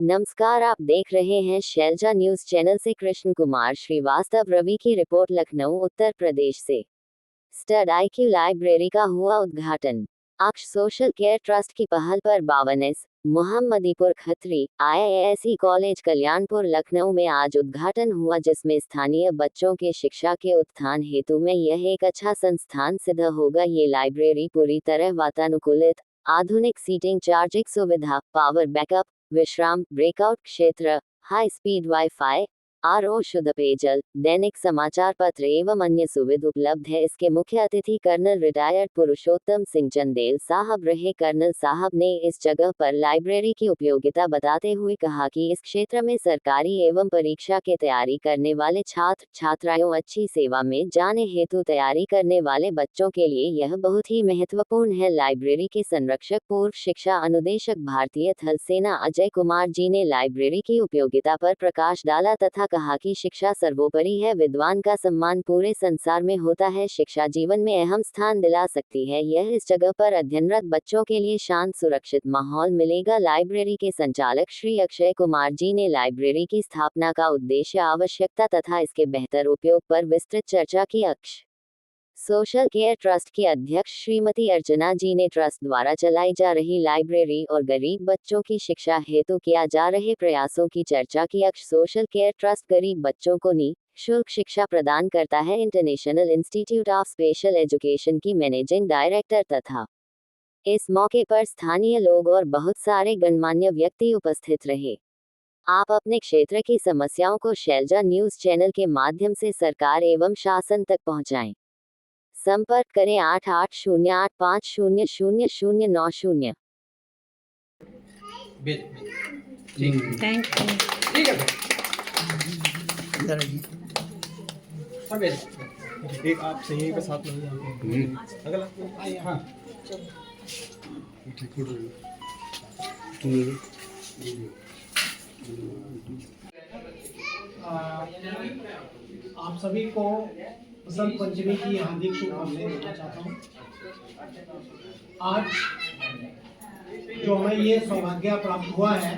नमस्कार, आप देख रहे हैं शैलजा न्यूज चैनल से कृष्ण कुमार श्रीवास्तव। रवि की रिपोर्ट। लखनऊ उत्तर प्रदेश से स्टड IQ लाइब्रेरी का हुआ उद्घाटन। अक्ष सोशल केयर ट्रस्ट की पहल पर 52 मोहम्मदीपुर खत्री IISE कॉलेज कल्याणपुर लखनऊ में आज उद्घाटन हुआ, जिसमें स्थानीय बच्चों के शिक्षा के उत्थान हेतु में यह एक अच्छा संस्थान सिद्ध होगा। ये लाइब्रेरी पूरी तरह वातानुकूलित, आधुनिक सीटिंग, चार्जिंग सुविधा, पावर बैकअप, विश्राम, ब्रेकआउट क्षेत्र, हाई स्पीड वाईफाई, RO, शुद्ध पेयजल, दैनिक समाचार पत्र एवं अन्य सुविधा उपलब्ध है। इसके मुख्य अतिथि कर्नल रिटायर्ड पुरुषोत्तम सिंह चंदेल साहब रहे। कर्नल साहब ने इस जगह पर लाइब्रेरी की उपयोगिता बताते हुए कहा कि इस क्षेत्र में सरकारी एवं परीक्षा की तैयारी करने वाले छात्र छात्राओं अच्छी सेवा में जाने हेतु तैयारी करने वाले बच्चों के लिए यह बहुत ही महत्वपूर्ण है। लाइब्रेरी के संरक्षक पूर्व शिक्षा अनुदेशक भारतीय थल सेना अजय कुमार जी ने लाइब्रेरी की उपयोगिता पर प्रकाश डाला तथा कहा कि शिक्षा सर्वोपरि है। विद्वान का सम्मान पूरे संसार में होता है। शिक्षा जीवन में अहम स्थान दिला सकती है। यह इस जगह पर अध्ययनरत बच्चों के लिए शांत सुरक्षित माहौल मिलेगा। लाइब्रेरी के संचालक श्री अक्षय कुमार जी ने लाइब्रेरी की स्थापना का उद्देश्य, आवश्यकता तथा इसके बेहतर उपयोग पर विस्तृत चर्चा की। अक्ष सोशल केयर ट्रस्ट की अध्यक्ष श्रीमती अर्चना जी ने ट्रस्ट द्वारा चलाई जा रही लाइब्रेरी और गरीब बच्चों की शिक्षा हेतु किया जा रहे प्रयासों की चर्चा की। अक्ष सोशल केयर ट्रस्ट गरीब बच्चों को निःशुल्क शिक्षा प्रदान करता है। International institute of special education की मैनेजिंग डायरेक्टर तथा इस मौके पर स्थानीय लोग और बहुत सारे गणमान्य व्यक्ति उपस्थित रहे। आप अपने क्षेत्र की समस्याओं को शैलजा न्यूज चैनल के माध्यम से सरकार एवं शासन तक पहुंचाएं। संपर्क करें 8808500090। Thank you. ठीक है एक आप सही के साथ में अगला हाँ आप सभी को बसंत पंचमी की हार्दिक शुभकामनाएं देना चाहता हूँ। आज जो हमें ये सौभाग्य प्राप्त हुआ है,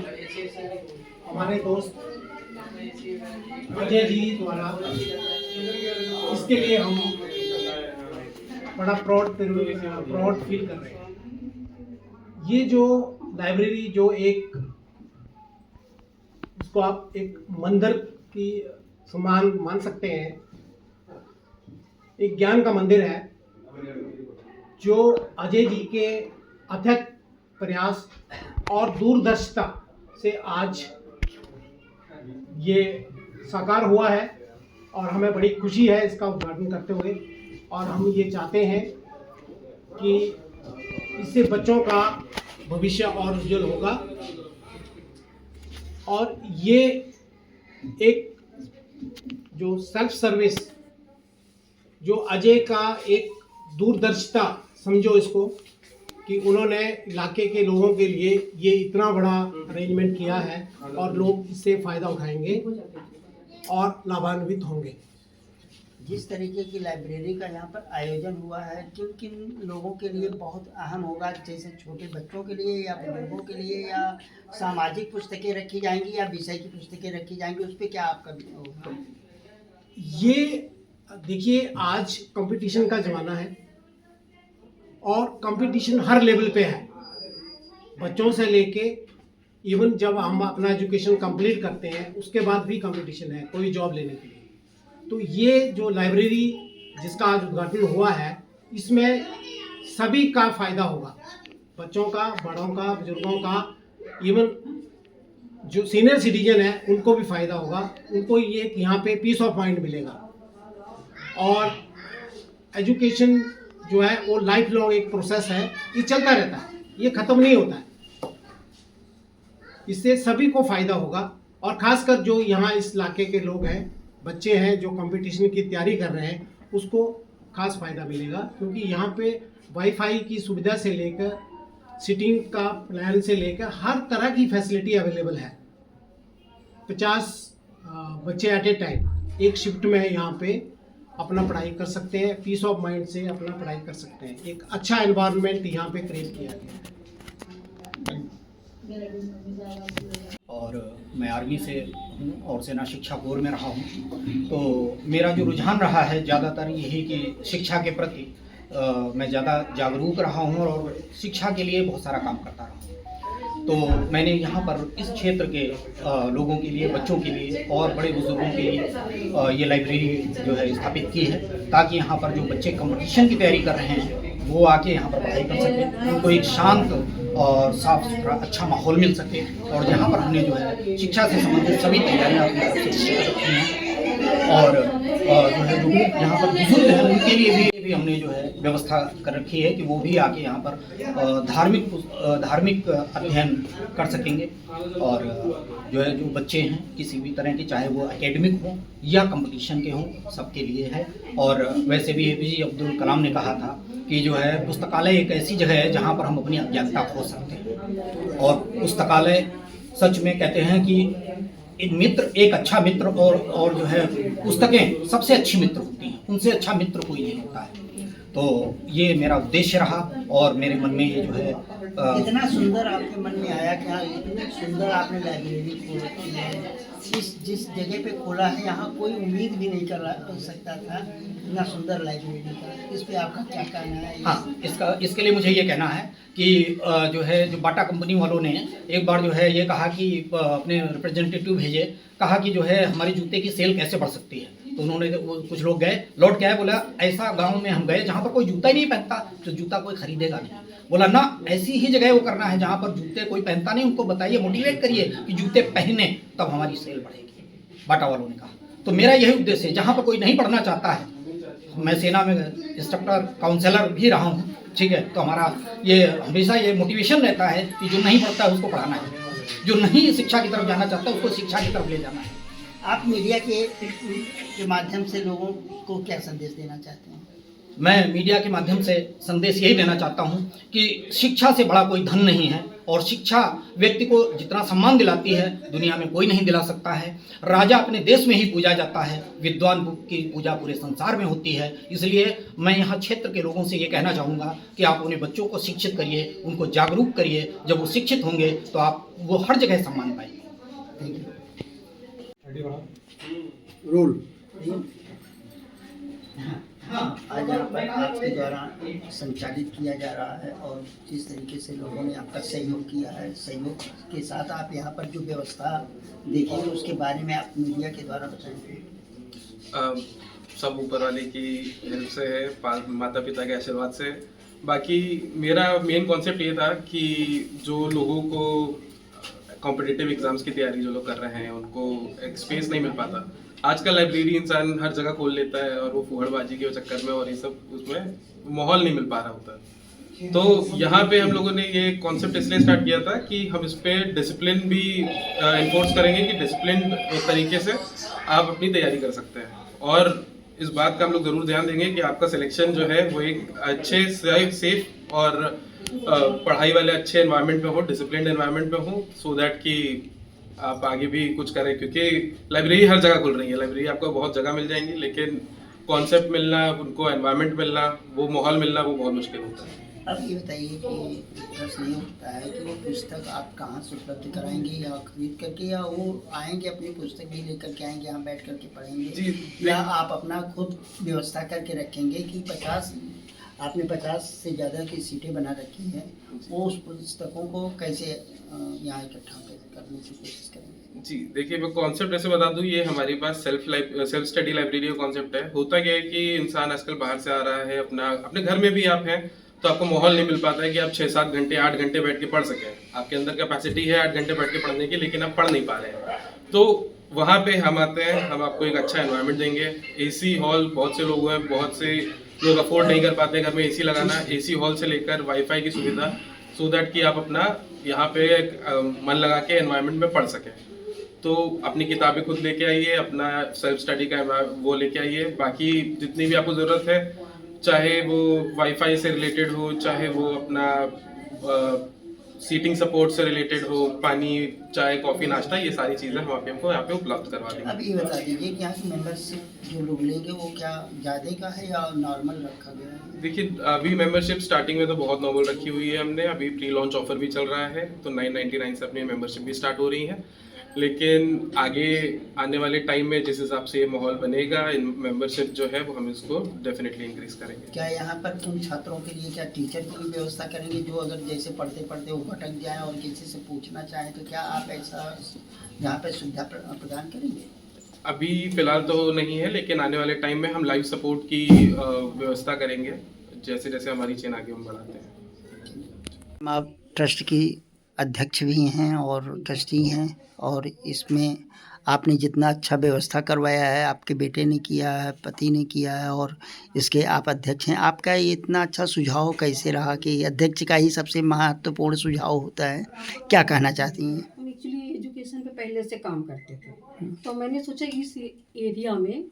हमारे दोस्त अजय जी द्वारा, इसके लिए हम बड़ा प्राउड फील कर रहे हैं। ये जो लाइब्रेरी, जो एक इसको आप एक मंदिर की समान मान सकते हैं, एक ज्ञान का मंदिर है, जो अजय जी के अथक प्रयास और दूरदर्शिता से आज ये साकार हुआ है और हमें बड़ी खुशी है इसका उद्घाटन करते हुए। और हम ये चाहते हैं कि इससे बच्चों का भविष्य और उज्जवल होगा। और ये एक जो सेल्फ सर्विस, जो अजय का एक दूरदर्शिता समझो इसको, कि उन्होंने इलाके के लोगों के लिए ये इतना बड़ा अरेंजमेंट किया है और लोग इससे फ़ायदा उठाएंगे और लाभान्वित होंगे। जिस तरीके की लाइब्रेरी का यहाँ पर आयोजन हुआ है, किन किन लोगों के लिए बहुत अहम होगा, जैसे छोटे बच्चों के लिए या बुजुर्गों के लिए, या सामाजिक पुस्तकें रखी जाएंगी या विषय की पुस्तकें रखी जाएंगी, उस पर क्या आपका? ये देखिए, आज कंपटीशन का ज़माना है और कंपटीशन हर लेवल पे है, बच्चों से लेके इवन जब हम अपना एजुकेशन कंप्लीट करते हैं उसके बाद भी कंपटीशन है कोई जॉब लेने के लिए। तो ये जो लाइब्रेरी जिसका आज उद्घाटन हुआ है, इसमें सभी का फ़ायदा होगा, बच्चों का, बड़ों का, बुजुर्गों का, इवन जो सीनियर सिटीजन है उनको भी फ़ायदा होगा। उनको ये यहाँ पे पीस ऑफ माइंड मिलेगा। और एजुकेशन जो है वो लाइफ लॉन्ग एक प्रोसेस है, ये चलता रहता है, ये ख़त्म नहीं होता है। इससे सभी को फ़ायदा होगा और ख़ासकर जो यहाँ इस इलाके के लोग हैं, बच्चे हैं जो कंपटीशन की तैयारी कर रहे हैं, उसको ख़ास फ़ायदा मिलेगा। क्योंकि यहाँ पे वाईफाई की सुविधा से लेकर सीटिंग का प्लान से लेकर हर तरह की फैसिलिटी अवेलेबल है। 50 बच्चे एट ए टाइम एक शिफ्ट में यहाँ पे अपना पढ़ाई कर सकते हैं, पीस ऑफ माइंड से अपना पढ़ाई कर सकते हैं। एक अच्छा एनवायरनमेंट यहाँ पे क्रिएट किया गया है। और मैं आर्मी से हूँ और सेना शिक्षा कोर में रहा हूँ। तो मेरा जो रुझान रहा है ज़्यादातर यही कि शिक्षा के प्रति मैं ज़्यादा जागरूक रहा हूँ और शिक्षा के लिए बहुत सारा काम करता रहा हूँ। तो मैंने यहाँ पर इस क्षेत्र के लोगों के लिए, बच्चों के लिए और बड़े बुजुर्गों के लिए ये लाइब्रेरी जो है स्थापित की है, ताकि यहाँ पर जो बच्चे कंपटीशन की तैयारी कर रहे हैं वो आके यहाँ पर पढ़ाई कर सकें, उनको एक शांत और साफ सुथरा अच्छा माहौल मिल सके। और यहाँ पर हमने जो है शिक्षा से संबंधित सभी तैयारियाँ अपनी तरफ से रखी हैं। और जो है जो यहाँ पर बुजुर्ग हैं उनके लिए भी हमने जो है व्यवस्था कर रखी है कि वो भी आके यहाँ पर धार्मिक अध्ययन कर सकेंगे। और जो है जो बच्चे हैं किसी भी तरह के, चाहे वो एकेडमिक हों या कंपटीशन के हों, सबके लिए है। और वैसे भी APJ अब्दुल कलाम ने कहा था कि जो है पुस्तकालय एक ऐसी जगह है जहाँ पर हम अपनी अज्ञानता खो सकते हैं। और पुस्तकालय सच में कहते हैं कि एक मित्र, एक अच्छा मित्र और जो है पुस्तकें सबसे अच्छी मित्र होती हैं, उनसे अच्छा मित्र कोई नहीं होता है। तो ये मेरा उद्देश्य रहा और मेरे मन में ये जो है इतना सुंदर आपके मन में आया कि हाँ इतनी सुंदर आपने लाइब्रेरी खोल रखी है। जिस जगह पे खोला है यहाँ कोई उम्मीद भी नहीं कर सकता था इतना सुंदर लाइब्रेरी का। इस पे आपका क्या कहना है? हाँ, इसके लिए मुझे ये कहना है कि जो है जो बाटा कंपनी वालों ने एक बार जो है ये कहा कि अपने रिप्रेजेंटेटिव भेजे, कहा कि जो है हमारी जूते की सेल कैसे बढ़ सकती है। तो उन्होंने कुछ लोग गए, लौट के आए, बोला ऐसा गांव में हम गए जहाँ पर कोई जूता ही नहीं पहनता, तो जूता कोई खरीदेगा नहीं। बोला ना, ऐसी ही जगह वो करना है जहाँ पर जूते कोई पहनता नहीं, उनको बताइए, मोटिवेट करिए कि जूते पहने, तब हमारी सेल बढ़ेगी। बाटा वालों ने कहा। तो मेरा यही उद्देश्य है, जहाँ पर कोई नहीं पढ़ना चाहता है, मैं सेना में इंस्ट्रक्टर काउंसलर भी रहा हूँ, ठीक है, तो हमारा ये हमेशा ये मोटिवेशन रहता है कि जो नहीं पढ़ता है उसको पढ़ाना है, जो नहीं शिक्षा की तरफ जाना चाहता है उसको शिक्षा की तरफ ले जाना है। आप मीडिया के माध्यम से लोगों को क्या संदेश देना चाहते हैं? मैं मीडिया के माध्यम से संदेश यही देना चाहता हूँ कि शिक्षा से बड़ा कोई धन नहीं है, और शिक्षा व्यक्ति को जितना सम्मान दिलाती है दुनिया में कोई नहीं दिला सकता है। राजा अपने देश में ही पूजा जाता है, विद्वान की पूजा पूरे संसार में होती है। इसलिए मैं यहाँ क्षेत्र के लोगों से ये कहना चाहूँगा कि आप अपने बच्चों को शिक्षित करिए, उनको जागरूक करिए। जब वो शिक्षित होंगे तो वो हर जगह सम्मान पाएंगे। रोल आज यहाँ पर आपके द्वारा संचालित किया जा रहा है, और जिस तरीके से लोगों ने आपका सहयोग किया है, सहयोग के साथ आप यहाँ पर जो व्यवस्था देखेंगे उसके बारे में आप मीडिया के द्वारा बताएंगे। सब ऊपर वाले की हेल्प से है, माता पिता के आशीर्वाद से। बाकी मेरा मेन कॉन्सेप्ट ये था कि जो लोगों को कॉम्पिटिटिव एग्जाम्स की तैयारी जो लोग कर रहे हैं उनको एक स्पेस नहीं मिल पाता। आजकल लाइब्रेरी इंसान हर जगह खोल लेता है और वो फुहड़बाजी के चक्कर में और ये सब उसमें माहौल नहीं मिल पा रहा होता। तो यहाँ पे हम लोगों ने ये कॉन्सेप्ट इसलिए स्टार्ट किया था कि हम इस पर डिसिप्लिन भी इन्फोर्स करेंगे कि डिसिप्लिन तरीके से आप अपनी तैयारी कर सकते हैं। और इस बात का हम लोग ज़रूर ध्यान देंगे कि आपका सिलेक्शन जो है वो एक अच्छे सेफ और पढ़ाई वाले अच्छे एनवायरनमेंट में हो, डिसिप्लिन एनवायरनमेंट में हो, सो दैट कि आप आगे भी कुछ करें। क्योंकि लाइब्रेरी हर जगह खुल रही है, लाइब्रेरी आपको बहुत जगह मिल जाएंगी, लेकिन कॉन्सेप्ट मिलना, उनको एनवायरनमेंट मिलना, वो माहौल मिलना, वो बहुत मुश्किल होता है। अब ये बताइए कि प्रश्न ये उठता है कि वो पुस्तक आप कहाँ से उपलब्ध कराएंगे, या खरीद करके, या वो आएंगे अपनी पुस्तक भी लेकर के आएंगे, यहाँ बैठ करके पढ़ेंगे, या आप अपना खुद व्यवस्था करके रखेंगे कि 50 से ज़्यादा की सीटें बना रखी हैं, वो उस पुस्तकों को कैसे यहाँ इकट्ठा करने की कोशिश करेंगे? जी देखिए, मैं कॉन्सेप्ट ऐसे बता दूँ, ये हमारे पास सेल्फ स्टडी लाइब्रेरी का कॉन्सेप्ट है। होता क्या है कि इंसान आजकल बाहर से आ रहा है, अपने घर में भी आप हैं तो आपको माहौल नहीं मिल पाता है कि आप 6-7 घंटे 8 घंटे बैठ के पढ़ सकें। आपके अंदर कैपेसिटी है 8 घंटे बैठ के पढ़ने की, लेकिन आप पढ़ नहीं पा रहे हैं। तो वहाँ पे हम आते हैं, हम आपको एक अच्छा एनवायरनमेंट देंगे। AC हॉल, बहुत से लोग हैं, बहुत से लोग अफोर्ड नहीं कर पाते घर में AC लगाना। AC हॉल से लेकर वाईफाई की सुविधा, सो दैट कि आप अपना यहाँ पे मन लगा के एनवायरनमेंट में पढ़ सकें। तो अपनी किताबें खुद लेके आइए, अपना सेल्फ स्टडी का वो लेके आइए। बाकी जितनी भी आपको ज़रूरत है, चाहे वो वाईफाई से रिलेटेड हो, चाहे वो अपना सीटिंग सपोर्ट से रिलेटेड हो, पानी, चाय, कॉफ़ी, नाश्ता, ये सारी चीज़ें हम आपको यहाँ पे उपलब्ध करवा देंगे। अब ये बता दीजिए कि यहाँ की मेंबरशिप जो लोग लेंगे वो क्या ज़्यादा का है या नॉर्मल रखा गया है? देखिए, अभी मेंबरशिप स्टार्टिंग में तो बहुत नॉर्मल रखी हुई है हमने, अभी प्री लॉन्च ऑफर भी चल रहा है, तो 999 से अपनी मेंबरशिप भी स्टार्ट हो रही है। लेकिन आगे आने वाले टाइम में जिस हिसाब से ये माहौल बनेगा, इन मेंबरशिप जो है वो हम इसको डेफिनेटली इंक्रीज करेंगे। क्या यहाँ पर उन छात्रों के लिए क्या टीचर की भी व्यवस्था करेंगे जो अगर जैसे पढ़ते पढ़ते वो भटक जाए और किसी से पूछना चाहें, तो क्या आप ऐसा यहाँ पर सुविधा प्रदान करेंगे? अभी फिलहाल तो नहीं है, लेकिन आने वाले टाइम में हम लाइव सपोर्ट की व्यवस्था करेंगे जैसे जैसे हमारी चेन आगे हम बढ़ाते हैं। आप ट्रस्ट की अध्यक्ष भी हैं और ट्रस्टी हैं, और इसमें आपने जितना अच्छा व्यवस्था करवाया है, आपके बेटे ने किया है, पति ने किया है, और इसके आप अध्यक्ष हैं। आपका ये इतना अच्छा सुझाव कैसे रहा कि अध्यक्ष का ही सबसे महत्वपूर्ण सुझाव होता है? क्या कहना चाहती हैं? हम एक्चुअली एजुकेशन पे पहले से काम करते थे, तो मैंने सोचा इस एरिया में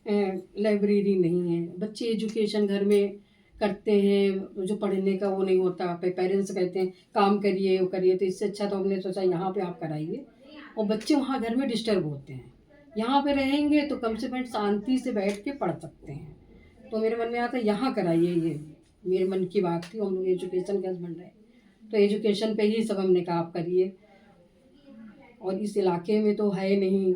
लाइब्रेरी नहीं है, बच्चे एजुकेशन घर में करते हैं, जो पढ़ने का वो नहीं होता, पेरेंट्स कहते हैं काम करिए वो करिए, तो इससे अच्छा तो हमने सोचा यहाँ पे आप कराइए, और बच्चे वहाँ घर में डिस्टर्ब होते हैं, यहाँ पे रहेंगे तो कम से कम शांति से बैठ के पढ़ सकते हैं। तो मेरे मन में आता है यहाँ कराइए, ये मेरे मन की बात थी। हम लोग एजुकेशन के हस्बैंड रहे, तो एजुकेशन पे ही सब हमने कहा आप करिए, और इस इलाके में तो है नहीं,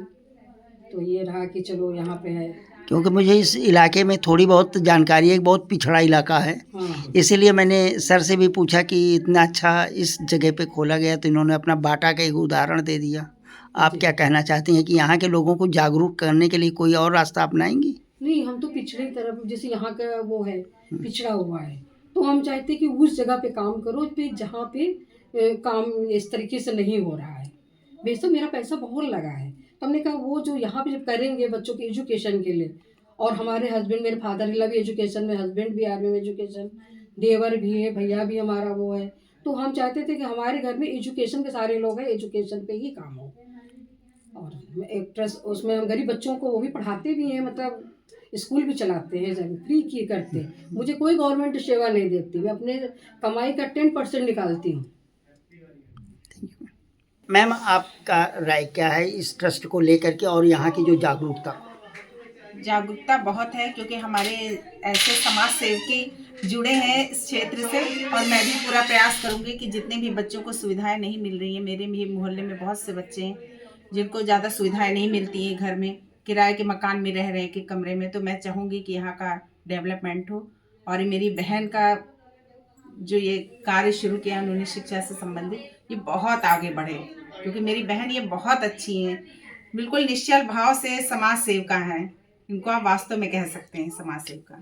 तो ये रहा कि चलो यहाँ पे है। क्योंकि मुझे इस इलाके में थोड़ी बहुत जानकारी है, बहुत पिछड़ा इलाका है, हाँ, इसीलिए मैंने सर से भी पूछा कि इतना अच्छा इस जगह पे खोला गया, तो इन्होंने अपना बाटा का एक उदाहरण दे दिया। आप क्या कहना चाहती हैं कि यहाँ के लोगों को जागरूक करने के लिए कोई और रास्ता अपनाएंगी? नहीं, हम तो पिछड़ी तरफ, जैसे यहाँ का वो है पिछड़ा हुआ है, तो हम चाहते हैं कि उस जगह पे काम करो पे जहाँ पे काम इस तरीके से नहीं हो रहा है। वैसे मेरा पैसा बहुत लगा है, तो हमने कहा वो जो यहाँ पे जब करेंगे बच्चों के एजुकेशन के लिए, और हमारे हस्बैंड, मेरे फादर इन लॉ भी एजुकेशन में, हस्बैंड भी आर्मी में एजुकेशन, देवर भी है, भैया भी हमारा वो है, तो हम चाहते थे कि हमारे घर में एजुकेशन के सारे लोग हैं, एजुकेशन पे ही काम हो। और एक ट्रस्ट, उसमें हम गरीब बच्चों को वो भी पढ़ाते भी हैं, मतलब स्कूल भी चलाते हैं, जब फ्री की करते हैं। मुझे कोई गवर्नमेंट सेवा नहीं देती, मैं अपने कमाई का 10% निकालती हूँ। मैम, आपका राय क्या है इस ट्रस्ट को लेकर के और यहाँ की जो जागरूकता बहुत है, क्योंकि हमारे ऐसे समाज सेवकी जुड़े हैं इस क्षेत्र से, और मैं भी पूरा प्रयास करूंगी कि जितने भी बच्चों को सुविधाएं नहीं मिल रही हैं, मेरे भी मोहल्ले में बहुत से बच्चे हैं जिनको ज़्यादा सुविधाएं नहीं मिलती हैं, घर में किराए के मकान में रह रहे हैं कि कमरे में, तो मैं चाहूँगी कि यहाँ का डेवलपमेंट हो। और मेरी बहन का जो ये कार्य शुरू किया उन्होंने शिक्षा से संबंधित, ये बहुत आगे बढ़े, क्योंकि मेरी बहन ये बहुत अच्छी हैं, बिल्कुल निश्चल भाव से समाज सेविका हैं, इनको आप वास्तव में कह सकते हैं समाज सेविका।